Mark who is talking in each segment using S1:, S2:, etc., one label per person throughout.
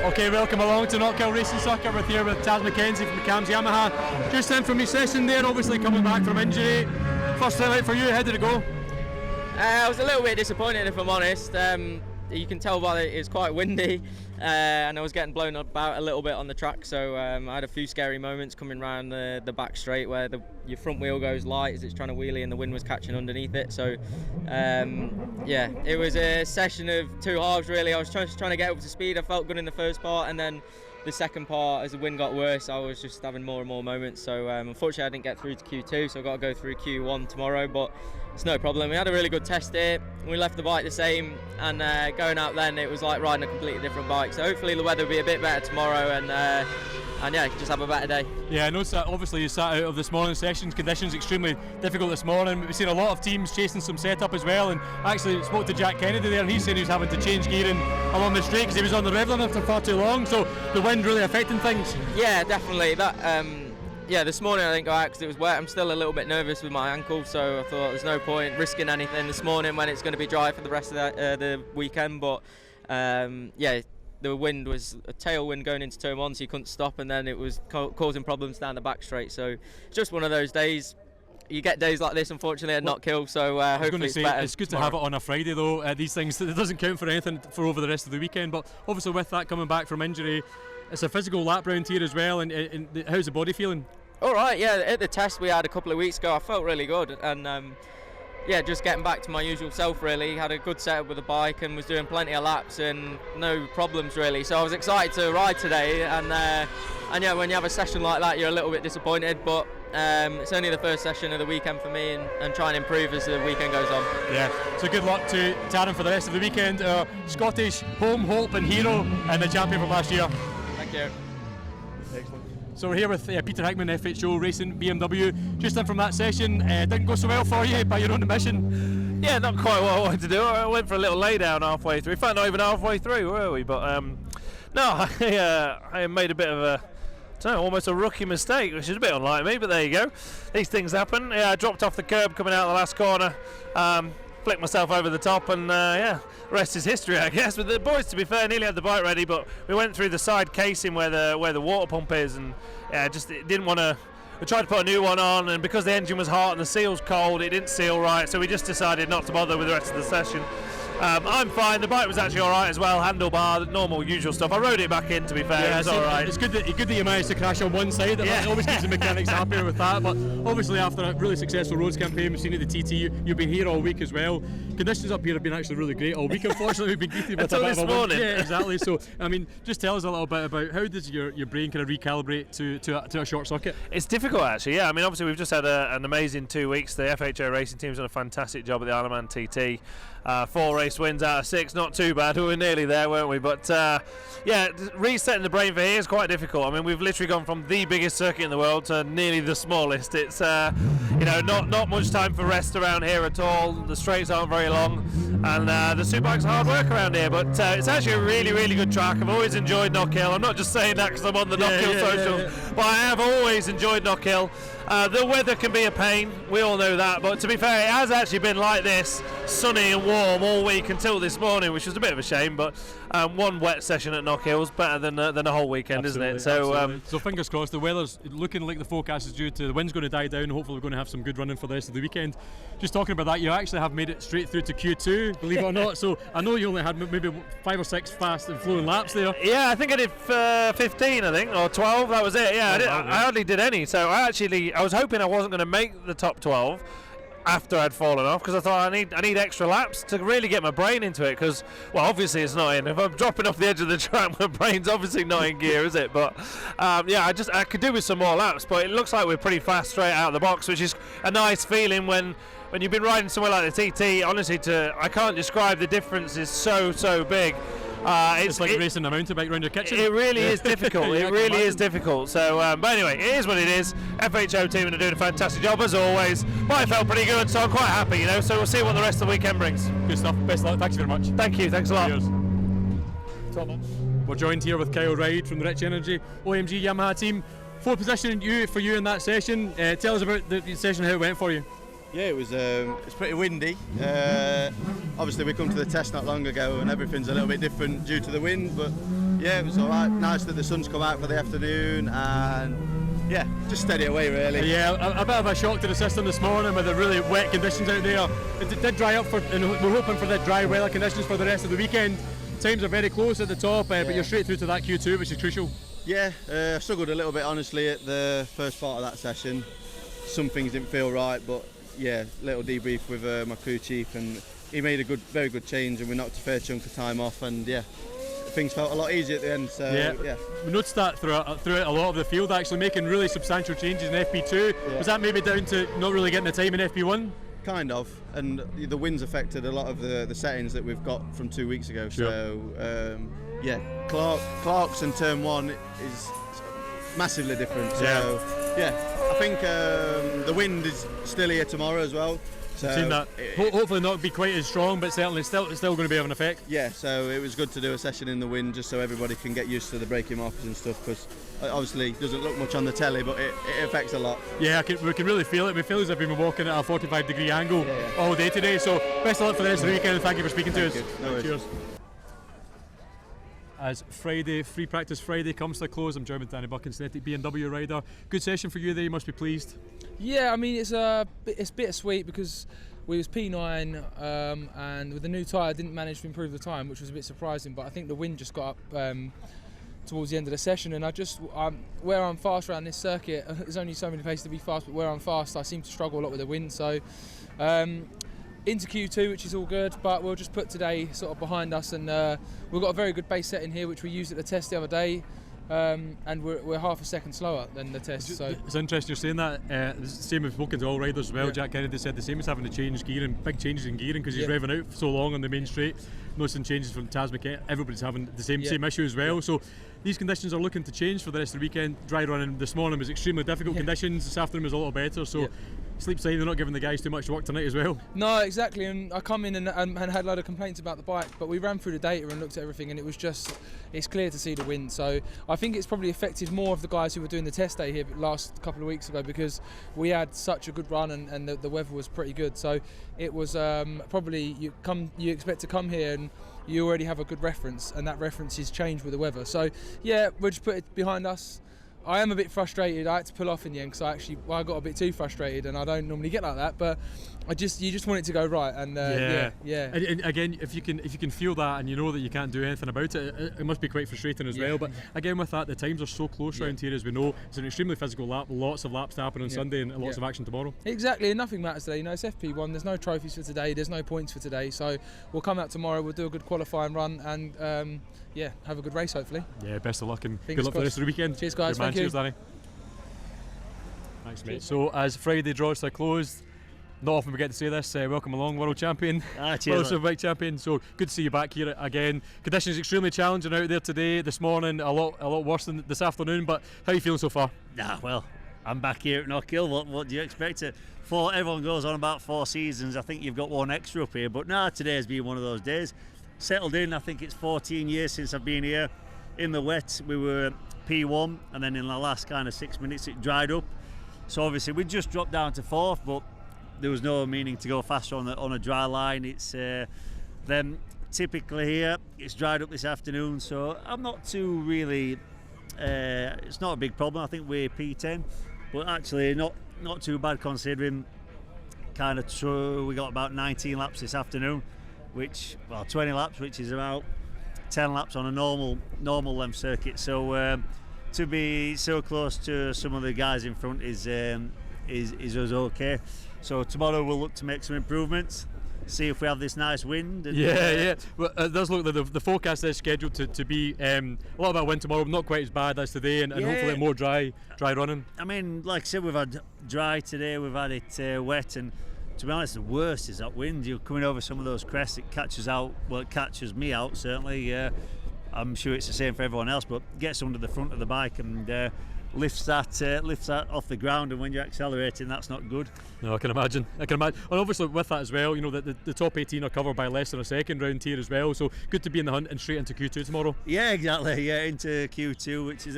S1: Okay, welcome along to FHO Racing Circuit. We're here with Taz McKenzie from McCann's Yamaha. Just in from your session there, obviously coming back from injury. First highlight for you, how did it go?
S2: I was a little bit disappointed, if I'm honest. You can tell by it's quite windy, and I was getting blown about a little bit on the track, so I had a few scary moments coming around the back straight where your front wheel goes light as it's trying to wheelie and the wind was catching underneath it. So yeah, it was a session of two halves really. I was just trying to get up to speed. I felt good in the first part, and then the second part, as the wind got worse, I was just having more and more moments. So unfortunately I didn't get through to Q2, so I've got to go through Q1 tomorrow, but it's no problem. We had a really good test here. We left the bike the same, and going out then it was like riding a completely different bike. So hopefully the weather will be a bit better tomorrow, and yeah, just have a better day. Yeah,
S1: I noticed that obviously you sat out of this morning's sessions. Conditions extremely difficult this morning. We've seen a lot of teams chasing some setup as well, and actually spoke to Jack Kennedy there, and he said he was having to change gearing along the straight because he was on the Revlin for far too long. So the wind really affecting things.
S2: Yeah, definitely. That yeah, this morning I didn't go out because it was wet. I'm still a little bit nervous with my ankle, so I thought there's no point risking anything this morning when it's going to be dry for the rest of the weekend. But yeah, the wind was a tailwind going into turn one, so you couldn't stop, and then it was causing problems down the back straight. So just one of those days. You get days like this, unfortunately, at Knockhill, so hopefully it's better.
S1: It's good to have it on a Friday, though. These things, it doesn't count for anything for over the rest of the weekend, but obviously with that coming back from injury, it's a physical lap round here as well, and how's the body feeling?
S2: All right, yeah, at the test we had a couple of weeks ago, I felt really good, and yeah, just getting back to my usual self really. Had a good setup with the bike and was doing plenty of laps and no problems really, so I was excited to ride today, and yeah, when you have a session like that you're a little bit disappointed, but it's only the first session of the weekend for me, and try and improve as the weekend goes on.
S1: Yeah, so good luck to Taryn for the rest of the weekend, Scottish home hope and hero and the champion from last year.
S2: Thank you.
S1: Excellent. So we're here with Peter Hickman, FHO Racing BMW. Just in from that session, didn't go so well for you by your own admission.
S3: Yeah, not quite what I wanted to do. I went for a little lay down halfway through. In fact, not even halfway through, were we? But no, I made a bit of a, I don't know, almost a rookie mistake, which is a bit unlike me, but there you go. These things happen. Yeah, I dropped off the curb coming out of the last corner, flicked myself over the top, and yeah, rest is history, I guess. But the boys, to be fair, nearly had the bike ready, but we went through the side casing where the water pump is, and yeah, just it didn't want to. We tried to put a new one on, and because the engine was hot and the seal's cold, it didn't seal right, so we just decided not to bother with the rest of the session. I'm fine. The bike was actually all right as well. Handlebar, the normal, usual stuff. I rode it back in, to be fair. Yeah, it was all right.
S1: It's good that you managed to crash on one side. That always keeps the mechanics happier with that. But obviously, after a really successful roads campaign, we've seen it at the TT. You've been here all week as well. Conditions up here have been actually really great all week. Unfortunately, we've been greeted with a bit of a
S3: morning.
S1: Yeah, exactly. So, I mean, just tell us a little bit about how does your brain kind of recalibrate to a short circuit?
S3: It's difficult, actually. Yeah, I mean, obviously, we've just had an amazing 2 weeks. The FHO Racing team's done a fantastic job at the Isle of Man TT. 4 race wins out of 6. Not too bad. We were nearly there, weren't we? But yeah, resetting the brain for here is quite difficult. I mean, we've literally gone from the biggest circuit in the world to nearly the smallest. It's you know, not much time for rest around here at all. The straights aren't very long, and the superbike's hard work around here. But it's actually a really, really good track. I've always enjoyed Knockhill. I'm not just saying that because I'm on the Knockhill socials, but I have always enjoyed Knockhill. The weather can be a pain, we all know that, but to be fair, it has actually been like this, sunny and warm all week until this morning, which was a bit of a shame, but one wet session at Knockhill is better than a whole weekend,
S1: absolutely,
S3: isn't it? So
S1: so fingers crossed. The weather's looking like the forecast is due to, the wind's going to die down, hopefully we're going to have some good running for the rest of the weekend. Just talking about that, you actually have made it straight through to Q2, believe it or not, so I know you only had maybe 5 or 6 fast and flowing laps there.
S3: Yeah, I think I did 15, I think, or 12, that was it. Yeah, I hardly did any, so I was hoping I wasn't going to make the top 12 after I'd fallen off, because I thought I need extra laps to really get my brain into it, because, well, obviously it's not in. If I'm dropping off the edge of the track, my brain's obviously not in gear, is it? But yeah, I could do with some more laps, but it looks like we're pretty fast straight out of the box, which is a nice feeling when you've been riding somewhere like the TT. Honestly, I can't describe, the difference is so big.
S1: It's like racing a mountain bike around your kitchen.
S3: It really is difficult. It really is difficult. So, but anyway, it is what it is. FHO team are doing a fantastic job as always. But I felt pretty good, so I'm quite happy, you know. So we'll see what the rest of the weekend brings.
S1: Good stuff. Best of luck. Thanks very much.
S3: Thank you. Thanks a lot.
S1: Cheers. We're joined here with Kyle Ride from the Rich Energy OMG Yamaha team. 4th position for you in that session. Tell us about the session, how it went for you.
S4: Yeah, it's pretty windy. Obviously we come to the test not long ago and everything's a little bit different due to the wind, but Yeah, it was all right. Nice that the sun's come out for the afternoon, and yeah, just steady away really.
S1: Yeah, a bit of a shock to the system this morning with the really wet conditions out there. It did dry up and we're hoping for the dry weather conditions for the rest of the weekend. Times are very close at the top, but you're straight through to that Q2, which is crucial.
S4: Yeah, I struggled a little bit honestly at the first part of that session. Some things didn't feel right, but yeah, little debrief with my crew chief, and he made a very good change, and we knocked a fair chunk of time off, and yeah, things felt a lot easier at the end. So yeah.
S1: We noticed that throughout a lot of the field, actually making really substantial changes in FP2.
S4: Yeah.
S1: Was that maybe down to not really getting the time in FP1?
S4: Kind of, and the wind's affected a lot of the settings that we've got from 2 weeks ago.
S1: Sure.
S4: So yeah, Clark's and turn 1 is massively different. So yeah, I think the wind is still here tomorrow as well. So
S1: I've seen that. Hopefully not be quite as strong, but certainly still going to be having an effect.
S4: Yeah, so it was good to do a session in the wind just so everybody can get used to the braking markers and stuff, because obviously it doesn't look much on the telly, but it affects a lot.
S1: Yeah, we can really feel it. We feel as if we've been walking at a 45-degree angle all day today. So best of luck for the rest of the weekend, and thank you for speaking to us.
S4: No worries.
S1: Cheers. As Friday, Free Practice Friday comes to a close, I'm joined with Danny Buchan, Synthetic BMW rider. Good session for you there, you must be pleased.
S5: Yeah, I mean it's bittersweet because we was P9 and with the new tyre didn't manage to improve the time, which was a bit surprising, but I think the wind just got up towards the end of the session, and where I'm fast around this circuit, there's only so many places to be fast, but where I'm fast I seem to struggle a lot with the wind, so into Q2, which is all good, but we'll just put today sort of behind us, and we've got a very good base setting here which we used at the test the other day, and we're half a second slower than the test. So
S1: it's interesting you're saying that. Same with spoken to all riders as well.
S5: Yeah.
S1: Jack Kennedy said the same as having to change gearing, big changes in gearing, because he's revving out so long on the main straight. Noticing changes from Taz McKenna. Everybody's having the same issue as well. So these conditions are looking to change for the rest of the weekend. Dry running this morning was extremely difficult conditions. This afternoon was a little better. So sleep side, they're not giving the guys too much work tonight as well.
S5: No, exactly, and I come in and had a load of complaints about the bike, but we ran through the data and looked at everything, and it's clear to see the wind. So I think it's probably affected more of the guys who were doing the test day here last couple of weeks ago, because we had such a good run and the weather was pretty good. So it was probably you expect to come here and you already have a good reference, and that reference is changed with the weather. So yeah, we'll just put it behind us. I am a bit frustrated. I had to pull off in the end because I got a bit too frustrated, and I don't normally get like that. But you just want it to go right, and yeah.
S1: And again, if you can feel that, and you know that you can't do anything about it, it must be quite frustrating as well. But again, with that, the times are so close around here, as we know. It's an extremely physical lap. Lots of laps to happen on Sunday, and lots of action tomorrow.
S5: Exactly, and nothing matters today. You know, it's FP1. There's no trophies for today. There's no points for today. So we'll come out tomorrow. We'll do a good qualifying run, and have a good race hopefully.
S1: Yeah, best of luck, and
S5: Fingers
S1: good luck for the rest of the weekend.
S5: Cheers, guys.
S1: Good man.
S5: Thank you.
S1: Cheers, Danny. Thanks, mate. So as Friday draws to a close, not often we get to say this, welcome along, world champion, world Superbike champion. So good to see you back here again. Conditions extremely challenging out there today, this morning, a lot worse than this afternoon, but how are you feeling so far?
S6: Well, I'm back here at Knockhill. What do you expect? Everyone goes on about 4 seasons. I think you've got one extra up here, but today has been one of those days. Settled in. I think it's 14 years since I've been here. In the wet, we were P1, and then in the last kind of 6 minutes it dried up. So obviously we just dropped down to 4th, but there was no meaning to go faster on a dry line. It's then typically here it's dried up this afternoon, so I'm not too really. It's not a big problem. I think we're P10, but actually not too bad considering. Kind of true. We got about 19 laps this afternoon, 20 laps, which is about 10 laps on a normal length circuit. So to be so close to some of the guys in front is us okay. So tomorrow we'll look to make some improvements, see if we have this nice wind. And
S1: Well, it does look like the forecast is scheduled to be a lot about wind tomorrow, not quite as bad as today, and hopefully more dry running.
S6: I mean, like I said, we've had dry today, we've had it wet, and to be honest, the worst is that wind. You're coming over some of those crests, it catches me out certainly. I'm sure it's the same for everyone else, but gets under the front of the bike and lifts that off the ground, and when you're accelerating, that's not good.
S1: No, I can imagine. And obviously with that as well, you know, the top 18 are covered by less than a second round here as well, so good to be in the hunt and straight into Q2 tomorrow.
S6: Yeah, exactly. Yeah, into Q2, which is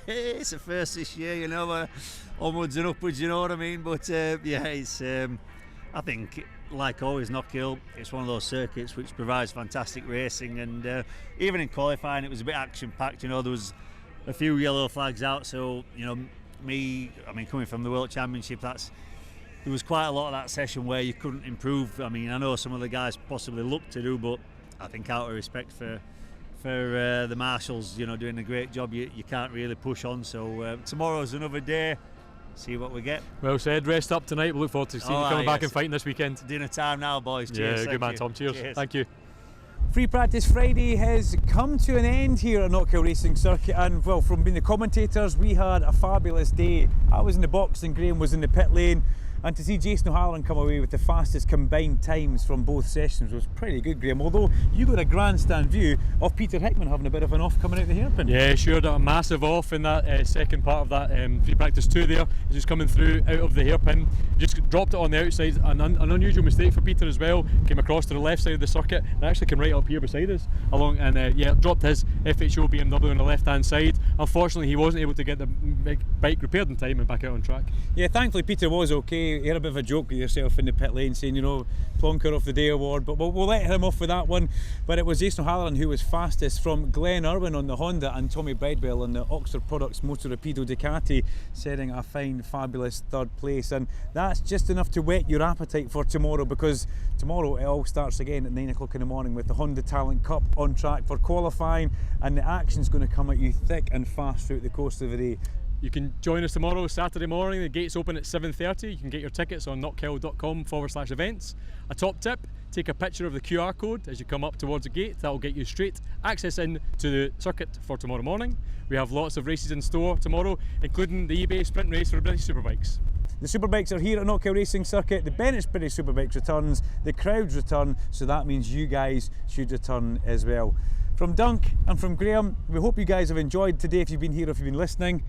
S6: it's a first this year, you know, onwards and upwards, you know what I mean. But it's I think, like always, Knockhill, it's one of those circuits which provides fantastic racing, and even in qualifying it was a bit action-packed. You know, there was a few yellow flags out, so you know, coming from the World Championship, there was quite a lot of that session where you couldn't improve. I mean, I know some of the guys possibly looked to do, but I think out of respect for the marshals, you know, doing a great job, you can't really push on. So tomorrow's another day. See what we get.
S1: Well said. Rest up tonight. We look forward to seeing you coming back and fighting this weekend.
S6: Dinner time now, boys. Cheers.
S1: Yeah, good man, Tom. Cheers. Thank you.
S7: Free Practice Friday has come to an end here at Knockhill Racing Circuit, and well, from being the commentators, we had a fabulous day. I was in the box and Graham was in the pit lane, and to see Jason O'Halloran come away with the fastest combined times from both sessions was pretty good, Graham, although you got a grandstand view of Peter Hickman having a bit of an off coming out the hairpin.
S1: Yeah, sure, got a massive off in that second part of that Free Practice 2 there. He's just coming through out of the hairpin, just dropped it on the outside, an unusual mistake for Peter as well. Came across to the left side of the circuit and actually came right up here beside us along, and yeah, dropped his FHO BMW on the left hand side. Unfortunately, he wasn't able to get the bike repaired in time and back out on track. Yeah,
S7: thankfully Peter was okay. He had a bit of a joke with yourself in the pit lane saying, you know, plonker of the day award, but we'll let him off with that one. But it was Jason O'Halloran who was fastest from Glenn Irwin on the Honda and Tommy Bridewell on the Oxford Products Motor Rapido Ducati, setting a fine, fabulous third place. And that's just enough to whet your appetite for tomorrow, because tomorrow it all starts again at 9 o'clock in the morning with the Honda Talent Cup on track for qualifying, and the action's going to come at you thick and fast throughout the course of the day.
S1: You can join us tomorrow, Saturday morning. The gates open at 7:30. You can get your tickets on knockhill.com/events. A top tip: take a picture of the QR code as you come up towards the gate. That will get you straight access in to the circuit for tomorrow morning. We have lots of races in store tomorrow, including the eBay sprint race for the British Superbikes.
S7: The Superbikes are here at Knockhill Racing Circuit. The Bennetts British Superbikes returns, the crowds return, so that means you guys should return as well. From Dunk and from Graham, we hope you guys have enjoyed today if you've been here, if you've been listening.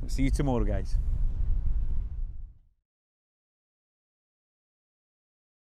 S7: See you tomorrow, guys.